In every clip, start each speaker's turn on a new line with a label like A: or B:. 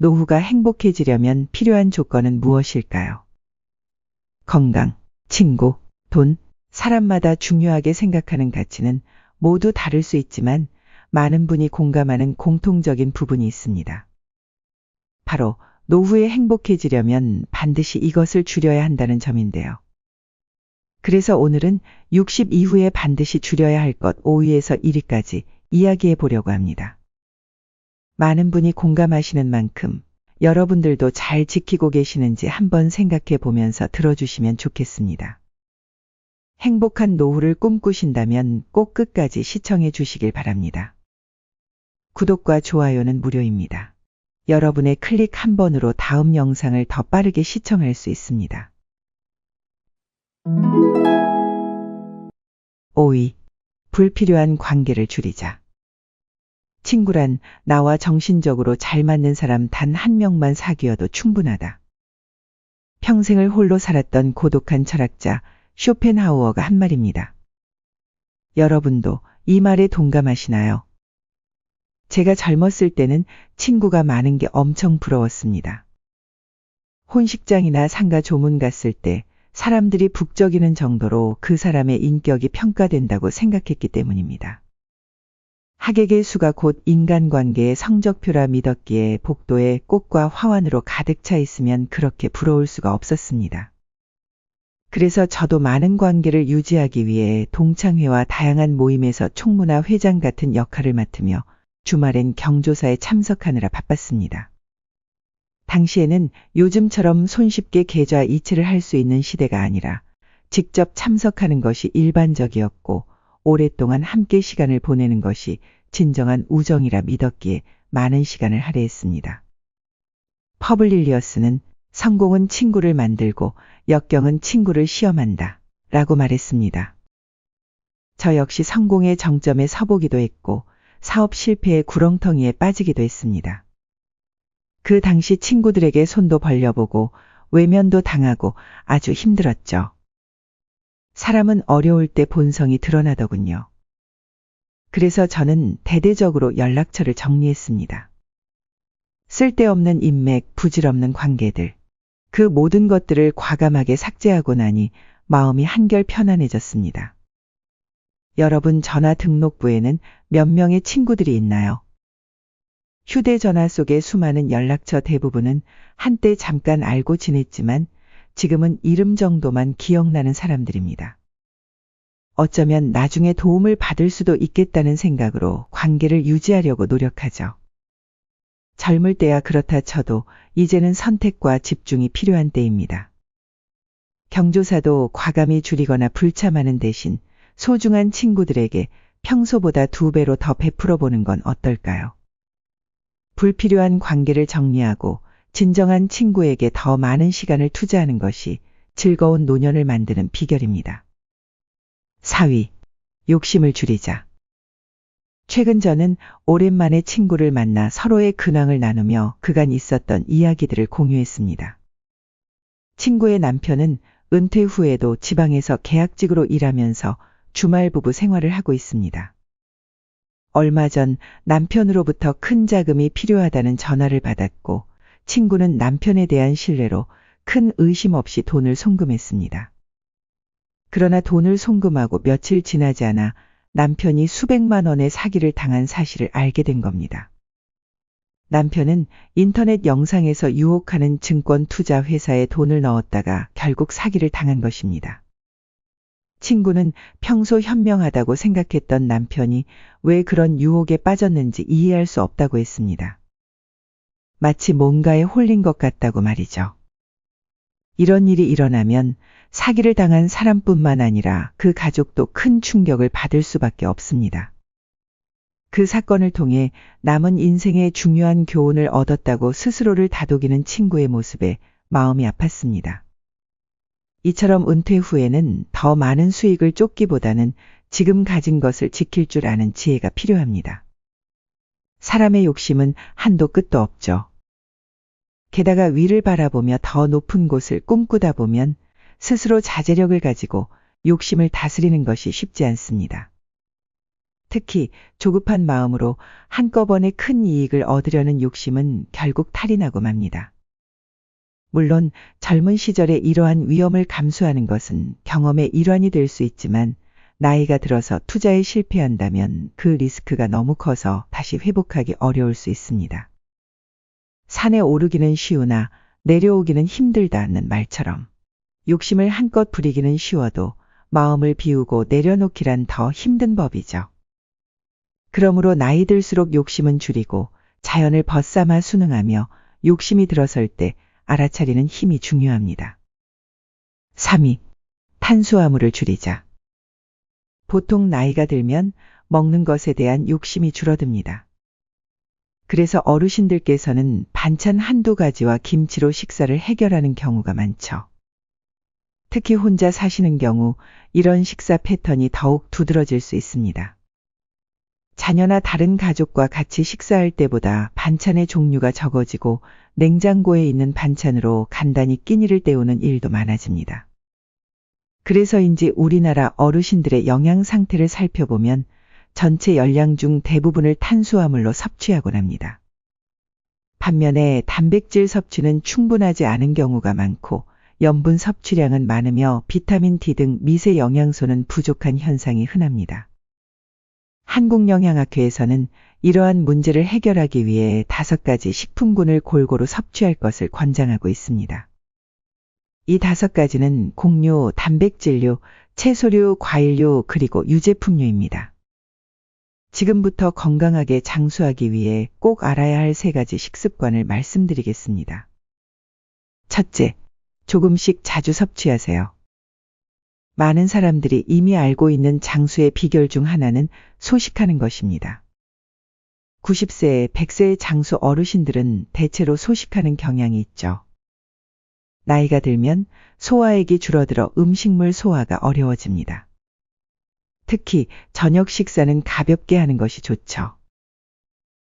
A: 노후가 행복해지려면 필요한 조건은 무엇일까요? 건강, 친구, 돈, 사람마다 중요하게 생각하는 가치는 모두 다를 수 있지만 많은 분이 공감하는 공통적인 부분이 있습니다. 바로 노후에 행복해지려면 반드시 이것을 줄여야 한다는 점인데요. 그래서 오늘은 60 이후에 반드시 줄여야 할 것 5위에서 1위까지 이야기해 보려고 합니다. 많은 분이 공감하시는 만큼 여러분들도 잘 지키고 계시는지 한번 생각해 보면서 들어주시면 좋겠습니다. 행복한 노후를 꿈꾸신다면 꼭 끝까지 시청해 주시길 바랍니다. 구독과 좋아요는 무료입니다. 여러분의 클릭 한 번으로 다음 영상을 더 빠르게 시청할 수 있습니다. 5위. 불필요한 관계를 줄이자. 친구란 나와 정신적으로 잘 맞는 사람 단 한 명만 사귀어도 충분하다. 평생을 홀로 살았던 고독한 철학자 쇼펜하우어가 한 말입니다. 여러분도 이 말에 동감하시나요? 제가 젊었을 때는 친구가 많은 게 엄청 부러웠습니다. 혼식장이나 상가 조문 갔을 때 사람들이 북적이는 정도로 그 사람의 인격이 평가된다고 생각했기 때문입니다. 하객의 수가 곧 인간관계의 성적표라 믿었기에 복도에 꽃과 화환으로 가득 차 있으면 그렇게 부러울 수가 없었습니다. 그래서 저도 많은 관계를 유지하기 위해 동창회와 다양한 모임에서 총무나 회장 같은 역할을 맡으며 주말엔 경조사에 참석하느라 바빴습니다. 당시에는 요즘처럼 손쉽게 계좌 이체를 할 수 있는 시대가 아니라 직접 참석하는 것이 일반적이었고 오랫동안 함께 시간을 보내는 것이 진정한 우정이라 믿었기에 많은 시간을 할애했습니다. 퍼블릴리어스는 성공은 친구를 만들고 역경은 친구를 시험한다 라고 말했습니다. 저 역시 성공의 정점에 서보기도 했고 사업 실패의 구렁텅이에 빠지기도 했습니다. 그 당시 친구들에게 손도 벌려보고 외면도 당하고 아주 힘들었죠. 사람은 어려울 때 본성이 드러나더군요. 그래서 저는 대대적으로 연락처를 정리했습니다. 쓸데없는 인맥, 부질없는 관계들, 그 모든 것들을 과감하게 삭제하고 나니 마음이 한결 편안해졌습니다. 여러분 전화 등록부에는 몇 명의 친구들이 있나요? 휴대전화 속의 수많은 연락처 대부분은 한때 잠깐 알고 지냈지만 지금은 이름 정도만 기억나는 사람들입니다. 어쩌면 나중에 도움을 받을 수도 있겠다는 생각으로 관계를 유지하려고 노력하죠. 젊을 때야 그렇다 쳐도 이제는 선택과 집중이 필요한 때입니다. 경조사도 과감히 줄이거나 불참하는 대신 소중한 친구들에게 평소보다 2배로 더 베풀어 보는 건 어떨까요? 불필요한 관계를 정리하고 진정한 친구에게 더 많은 시간을 투자하는 것이 즐거운 노년을 만드는 비결입니다. 4위. 욕심을 줄이자. 최근 저는 오랜만에 친구를 만나 서로의 근황을 나누며 그간 있었던 이야기들을 공유했습니다. 친구의 남편은 은퇴 후에도 지방에서 계약직으로 일하면서 주말 부부 생활을 하고 있습니다. 얼마 전 남편으로부터 큰 자금이 필요하다는 전화를 받았고 친구는 남편에 대한 신뢰로 큰 의심 없이 돈을 송금했습니다. 그러나 돈을 송금하고 며칠 지나지 않아 남편이 수백만 원의 사기를 당한 사실을 알게 된 겁니다. 남편은 인터넷 영상에서 유혹하는 증권 투자 회사에 돈을 넣었다가 결국 사기를 당한 것입니다. 친구는 평소 현명하다고 생각했던 남편이 왜 그런 유혹에 빠졌는지 이해할 수 없다고 했습니다. 마치 뭔가에 홀린 것 같다고 말이죠. 이런 일이 일어나면 사기를 당한 사람뿐만 아니라 그 가족도 큰 충격을 받을 수밖에 없습니다. 그 사건을 통해 남은 인생의 중요한 교훈을 얻었다고 스스로를 다독이는 친구의 모습에 마음이 아팠습니다. 이처럼 은퇴 후에는 더 많은 수익을 쫓기보다는 지금 가진 것을 지킬 줄 아는 지혜가 필요합니다. 사람의 욕심은 한도 끝도 없죠. 게다가 위를 바라보며 더 높은 곳을 꿈꾸다 보면 스스로 자제력을 가지고 욕심을 다스리는 것이 쉽지 않습니다. 특히 조급한 마음으로 한꺼번에 큰 이익을 얻으려는 욕심은 결국 탈이 나고 맙니다. 물론 젊은 시절에 이러한 위험을 감수하는 것은 경험의 일환이 될 수 있지만 나이가 들어서 투자에 실패한다면 그 리스크가 너무 커서 다시 회복하기 어려울 수 있습니다. 산에 오르기는 쉬우나 내려오기는 힘들다는 말처럼 욕심을 한껏 부리기는 쉬워도 마음을 비우고 내려놓기란 더 힘든 법이죠. 그러므로 나이 들수록 욕심은 줄이고 자연을 벗삼아 순응하며 욕심이 들어설 때 알아차리는 힘이 중요합니다. 3위. 탄수화물을 줄이자. 보통 나이가 들면 먹는 것에 대한 욕심이 줄어듭니다. 그래서 어르신들께서는 반찬 한두 가지와 김치로 식사를 해결하는 경우가 많죠. 특히 혼자 사시는 경우 이런 식사 패턴이 더욱 두드러질 수 있습니다. 자녀나 다른 가족과 같이 식사할 때보다 반찬의 종류가 적어지고 냉장고에 있는 반찬으로 간단히 끼니를 때우는 일도 많아집니다. 그래서인지 우리나라 어르신들의 영양 상태를 살펴보면 전체 열량 중 대부분을 탄수화물로 섭취하곤 합니다. 반면에 단백질 섭취는 충분하지 않은 경우가 많고 염분 섭취량은 많으며 비타민 D 등 미세 영양소는 부족한 현상이 흔합니다. 한국영양학회에서는 이러한 문제를 해결하기 위해 5가지 식품군을 골고루 섭취할 것을 권장하고 있습니다. 이 5가지는 곡류, 단백질류, 채소류, 과일류, 그리고 유제품류입니다. 지금부터 건강하게 장수하기 위해 꼭 알아야 할 3가지 식습관을 말씀드리겠습니다. 첫째, 조금씩 자주 섭취하세요. 많은 사람들이 이미 알고 있는 장수의 비결 중 하나는 소식하는 것입니다. 90세, 100세의 장수 어르신들은 대체로 소식하는 경향이 있죠. 나이가 들면 소화액이 줄어들어 음식물 소화가 어려워집니다. 특히 저녁 식사는 가볍게 하는 것이 좋죠.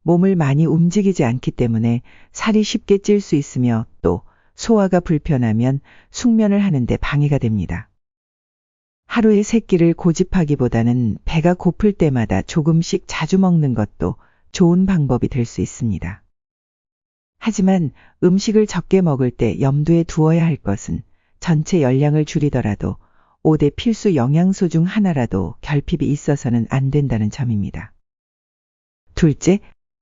A: 몸을 많이 움직이지 않기 때문에 살이 쉽게 찔 수 있으며 또 소화가 불편하면 숙면을 하는데 방해가 됩니다. 하루에 3끼를 고집하기보다는 배가 고플 때마다 조금씩 자주 먹는 것도 좋은 방법이 될 수 있습니다. 하지만 음식을 적게 먹을 때 염두에 두어야 할 것은 전체 열량을 줄이더라도 5대 필수 영양소 중 하나라도 결핍이 있어서는 안 된다는 점입니다. 둘째,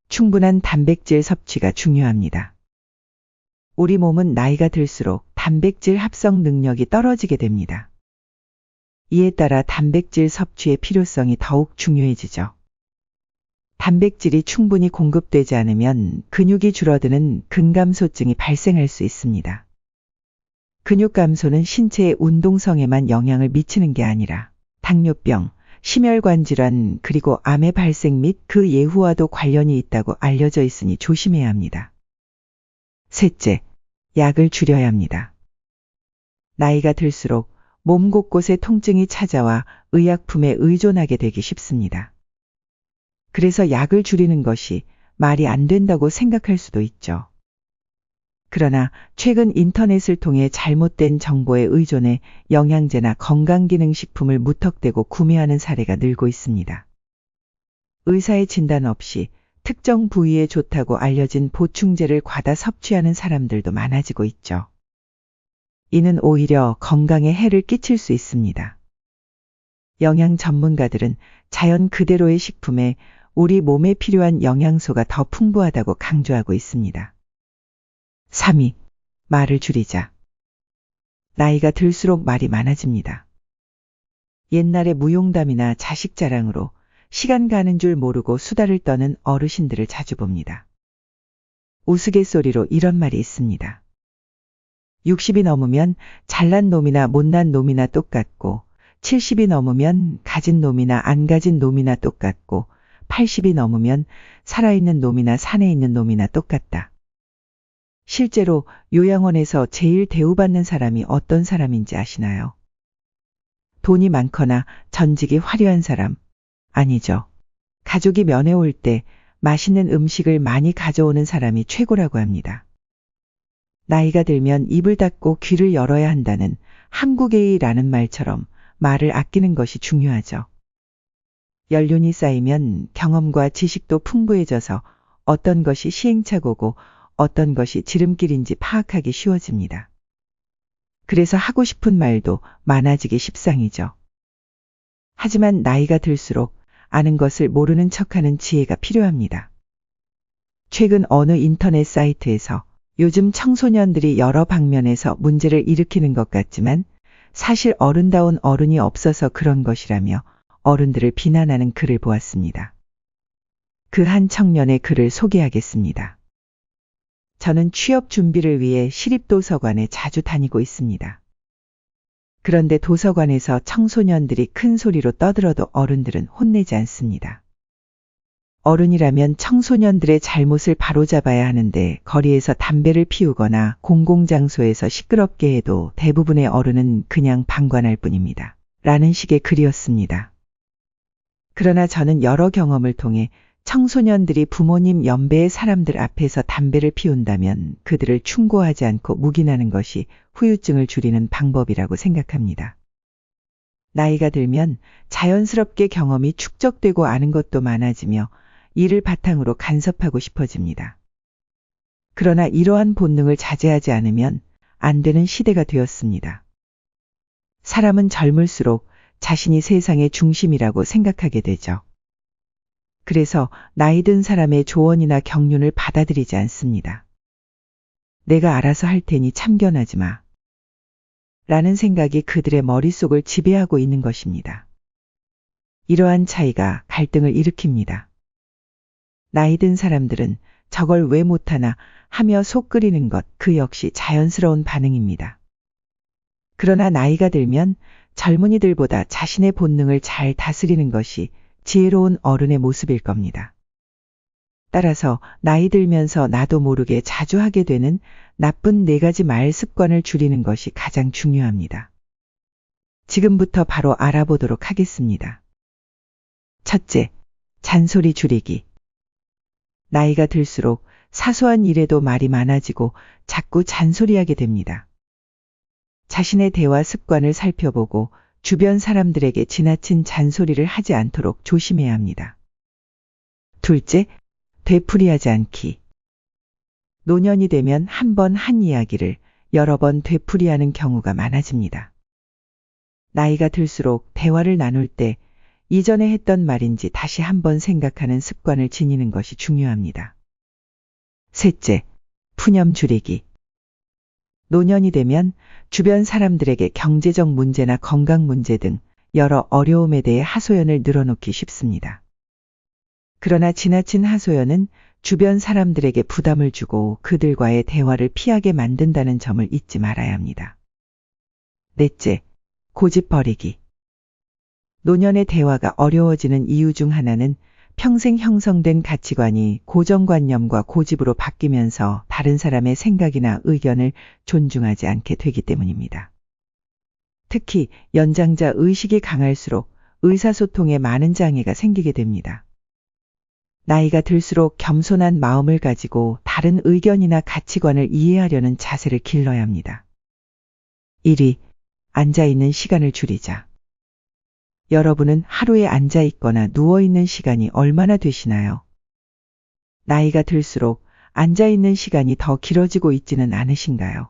A: 충분한 단백질 섭취가 중요합니다. 우리 몸은 나이가 들수록 단백질 합성 능력이 떨어지게 됩니다. 이에 따라 단백질 섭취의 필요성이 더욱 중요해지죠. 단백질이 충분히 공급되지 않으면 근육이 줄어드는 근감소증이 발생할 수 있습니다. 근육 감소는 신체의 운동성에만 영향을 미치는 게 아니라 당뇨병, 심혈관 질환 그리고 암의 발생 및 그 예후와도 관련이 있다고 알려져 있으니 조심해야 합니다. 셋째, 약을 줄여야 합니다. 나이가 들수록 몸 곳곳에 통증이 찾아와 의약품에 의존하게 되기 쉽습니다. 그래서 약을 줄이는 것이 말이 안 된다고 생각할 수도 있죠. 그러나 최근 인터넷을 통해 잘못된 정보에 의존해 영양제나 건강기능식품을 무턱대고 구매하는 사례가 늘고 있습니다. 의사의 진단 없이 특정 부위에 좋다고 알려진 보충제를 과다 섭취하는 사람들도 많아지고 있죠. 이는 오히려 건강에 해를 끼칠 수 있습니다. 영양 전문가들은 자연 그대로의 식품에 우리 몸에 필요한 영양소가 더 풍부하다고 강조하고 있습니다. 3위, 말을 줄이자. 나이가 들수록 말이 많아집니다. 옛날에 무용담이나 자식 자랑으로 시간 가는 줄 모르고 수다를 떠는 어르신들을 자주 봅니다. 우스갯소리로 이런 말이 있습니다. 60이 넘으면 잘난 놈이나 못난 놈이나 똑같고 70이 넘으면 가진 놈이나 안 가진 놈이나 똑같고 80이 넘으면 살아있는 놈이나 산에 있는 놈이나 똑같다. 실제로 요양원에서 제일 대우받는 사람이 어떤 사람인지 아시나요? 돈이 많거나 전직이 화려한 사람? 아니죠. 가족이 면회 올 때 맛있는 음식을 많이 가져오는 사람이 최고라고 합니다. 나이가 들면 입을 닫고 귀를 열어야 한다는 한국의라는 말처럼 말을 아끼는 것이 중요하죠. 연륜이 쌓이면 경험과 지식도 풍부해져서 어떤 것이 시행착오고 어떤 것이 지름길인지 파악하기 쉬워집니다. 그래서 하고 싶은 말도 많아지기 십상이죠. 하지만 나이가 들수록 아는 것을 모르는 척하는 지혜가 필요합니다. 최근 어느 인터넷 사이트에서 요즘 청소년들이 여러 방면에서 문제를 일으키는 것 같지만 사실 어른다운 어른이 없어서 그런 것이라며 어른들을 비난하는 글을 보았습니다. 그 한 청년의 글을 소개하겠습니다. 저는 취업 준비를 위해 시립도서관에 자주 다니고 있습니다. 그런데 도서관에서 청소년들이 큰 소리로 떠들어도 어른들은 혼내지 않습니다. 어른이라면 청소년들의 잘못을 바로잡아야 하는데 거리에서 담배를 피우거나 공공장소에서 시끄럽게 해도 대부분의 어른은 그냥 방관할 뿐입니다. 라는 식의 글이었습니다. 그러나 저는 여러 경험을 통해 청소년들이 부모님 연배의 사람들 앞에서 담배를 피운다면 그들을 충고하지 않고 묵인하는 것이 후유증을 줄이는 방법이라고 생각합니다. 나이가 들면 자연스럽게 경험이 축적되고 아는 것도 많아지며 이를 바탕으로 간섭하고 싶어집니다. 그러나 이러한 본능을 자제하지 않으면 안 되는 시대가 되었습니다. 사람은 젊을수록 자신이 세상의 중심이라고 생각하게 되죠. 그래서 나이 든 사람의 조언이나 경륜을 받아들이지 않습니다. 내가 알아서 할 테니 참견하지 마. 라는 생각이 그들의 머릿속을 지배하고 있는 것입니다. 이러한 차이가 갈등을 일으킵니다. 나이 든 사람들은 저걸 왜 못하나 하며 속 끓이는 것 그 역시 자연스러운 반응입니다. 그러나 나이가 들면 젊은이들보다 자신의 본능을 잘 다스리는 것이 지혜로운 어른의 모습일 겁니다. 따라서 나이 들면서 나도 모르게 자주 하게 되는 나쁜 4가지 말 습관을 줄이는 것이 가장 중요합니다. 지금부터 바로 알아보도록 하겠습니다. 첫째, 잔소리 줄이기. 나이가 들수록 사소한 일에도 말이 많아지고 자꾸 잔소리하게 됩니다. 자신의 대화 습관을 살펴보고 주변 사람들에게 지나친 잔소리를 하지 않도록 조심해야 합니다. 둘째, 되풀이하지 않기. 노년이 되면 한 번 한 이야기를 여러 번 되풀이하는 경우가 많아집니다. 나이가 들수록 대화를 나눌 때 이전에 했던 말인지 다시 한번 생각하는 습관을 지니는 것이 중요합니다. 셋째, 푸념 줄이기. 노년이 되면 주변 사람들에게 경제적 문제나 건강 문제 등 여러 어려움에 대해 하소연을 늘어놓기 쉽습니다. 그러나 지나친 하소연은 주변 사람들에게 부담을 주고 그들과의 대화를 피하게 만든다는 점을 잊지 말아야 합니다. 넷째, 고집 버리기. 노년의 대화가 어려워지는 이유 중 하나는 평생 형성된 가치관이 고정관념과 고집으로 바뀌면서 다른 사람의 생각이나 의견을 존중하지 않게 되기 때문입니다. 특히 연장자 의식이 강할수록 의사소통에 많은 장애가 생기게 됩니다. 나이가 들수록 겸손한 마음을 가지고 다른 의견이나 가치관을 이해하려는 자세를 길러야 합니다. 1위, 앉아있는 시간을 줄이자. 여러분은 하루에 앉아있거나 누워있는 시간이 얼마나 되시나요? 나이가 들수록 앉아있는 시간이 더 길어지고 있지는 않으신가요?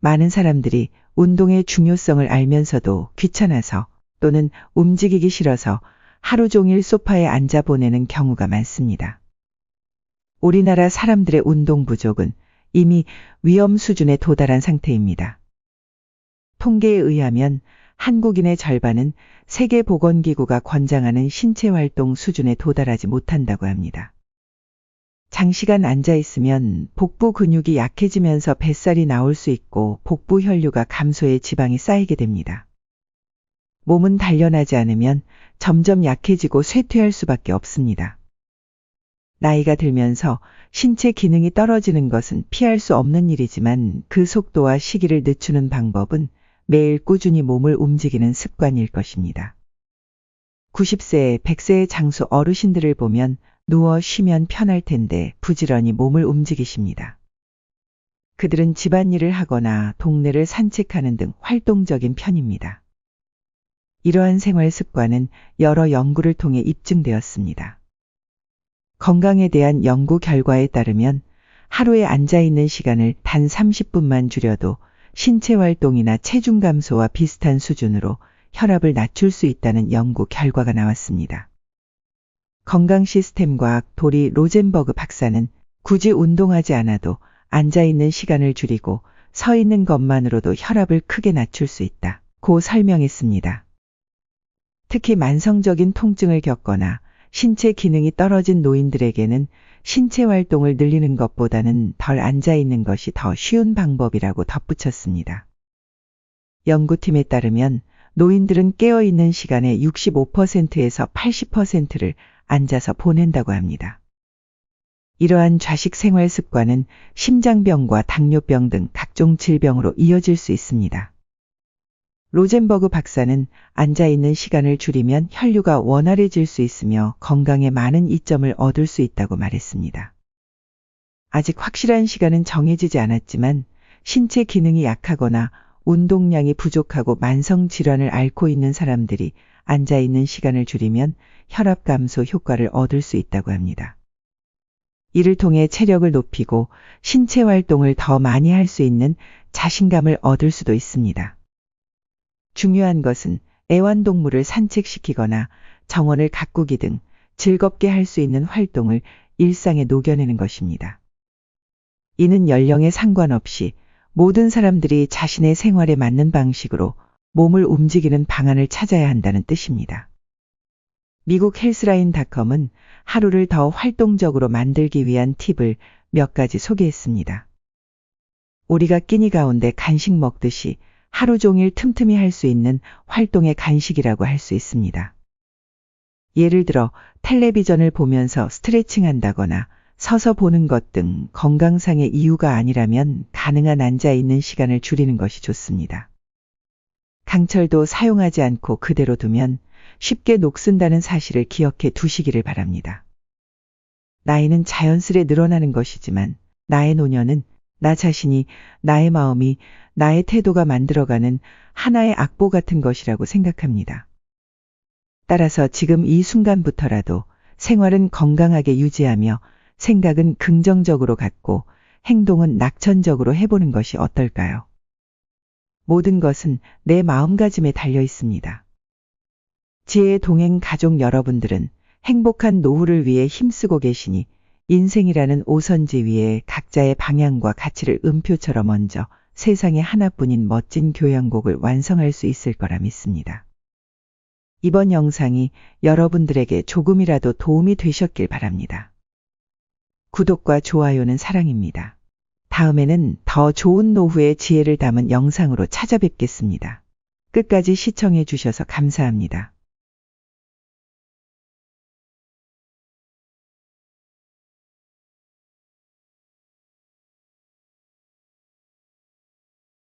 A: 많은 사람들이 운동의 중요성을 알면서도 귀찮아서 또는 움직이기 싫어서 하루 종일 소파에 앉아 보내는 경우가 많습니다. 우리나라 사람들의 운동 부족은 이미 위험 수준에 도달한 상태입니다. 통계에 의하면 한국인의 절반은 세계보건기구가 권장하는 신체활동 수준에 도달하지 못한다고 합니다. 장시간 앉아있으면 복부 근육이 약해지면서 뱃살이 나올 수 있고 복부 혈류가 감소해 지방이 쌓이게 됩니다. 몸은 단련하지 않으면 점점 약해지고 쇠퇴할 수밖에 없습니다. 나이가 들면서 신체 기능이 떨어지는 것은 피할 수 없는 일이지만 그 속도와 시기를 늦추는 방법은 매일 꾸준히 몸을 움직이는 습관일 것입니다. 90세, 100세의 장수 어르신들을 보면 누워 쉬면 편할 텐데 부지런히 몸을 움직이십니다. 그들은 집안일을 하거나 동네를 산책하는 등 활동적인 편입니다. 이러한 생활 습관은 여러 연구를 통해 입증되었습니다. 건강에 대한 연구 결과에 따르면 하루에 앉아있는 시간을 단 30분만 줄여도 신체 활동이나 체중 감소와 비슷한 수준으로 혈압을 낮출 수 있다는 연구 결과가 나왔습니다. 건강 시스템 과학 도리 로젠버그 박사는 굳이 운동하지 않아도 앉아있는 시간을 줄이고 서 있는 것만으로도 혈압을 크게 낮출 수 있다고 설명했습니다. 특히 만성적인 통증을 겪거나 신체 기능이 떨어진 노인들에게는 신체 활동을 늘리는 것보다는 덜 앉아있는 것이 더 쉬운 방법이라고 덧붙였습니다. 연구팀에 따르면 노인들은 깨어있는 시간의 65%에서 80%를 앉아서 보낸다고 합니다. 이러한 좌식 생활 습관은 심장병과 당뇨병 등 각종 질병으로 이어질 수 있습니다. 로젠버그 박사는 앉아있는 시간을 줄이면 혈류가 원활해질 수 있으며 건강에 많은 이점을 얻을 수 있다고 말했습니다. 아직 확실한 시간은 정해지지 않았지만 신체 기능이 약하거나 운동량이 부족하고 만성 질환을 앓고 있는 사람들이 앉아있는 시간을 줄이면 혈압 감소 효과를 얻을 수 있다고 합니다. 이를 통해 체력을 높이고 신체 활동을 더 많이 할 수 있는 자신감을 얻을 수도 있습니다. 중요한 것은 애완동물을 산책시키거나 정원을 가꾸기 등 즐겁게 할 수 있는 활동을 일상에 녹여내는 것입니다. 이는 연령에 상관없이 모든 사람들이 자신의 생활에 맞는 방식으로 몸을 움직이는 방안을 찾아야 한다는 뜻입니다. 미국 헬스라인닷컴은 하루를 더 활동적으로 만들기 위한 팁을 몇 가지 소개했습니다. 우리가 끼니 가운데 간식 먹듯이 하루 종일 틈틈이 할 수 있는 활동의 간식이라고 할 수 있습니다. 예를 들어 텔레비전을 보면서 스트레칭 한다거나 서서 보는 것 등 건강상의 이유가 아니라면 가능한 앉아있는 시간을 줄이는 것이 좋습니다. 강철도 사용하지 않고 그대로 두면 쉽게 녹슨다는 사실을 기억해 두시기를 바랍니다. 나이는 자연스레 늘어나는 것이지만 나의 노년은 나 자신이, 나의 마음이, 나의 태도가 만들어가는 하나의 악보 같은 것이라고 생각합니다. 따라서 지금 이 순간부터라도 생활은 건강하게 유지하며 생각은 긍정적으로 갖고 행동은 낙천적으로 해보는 것이 어떨까요? 모든 것은 내 마음가짐에 달려 있습니다. 지혜의 동행 가족 여러분들은 행복한 노후를 위해 힘쓰고 계시니 인생이라는 오선지 위에 각자의 방향과 가치를 음표처럼 얹어 세상에 하나뿐인 멋진 교양곡을 완성할 수 있을 거라 믿습니다. 이번 영상이 여러분들에게 조금이라도 도움이 되셨길 바랍니다. 구독과 좋아요는 사랑입니다. 다음에는 더 좋은 노후의 지혜를 담은 영상으로 찾아뵙겠습니다. 끝까지 시청해 주셔서 감사합니다.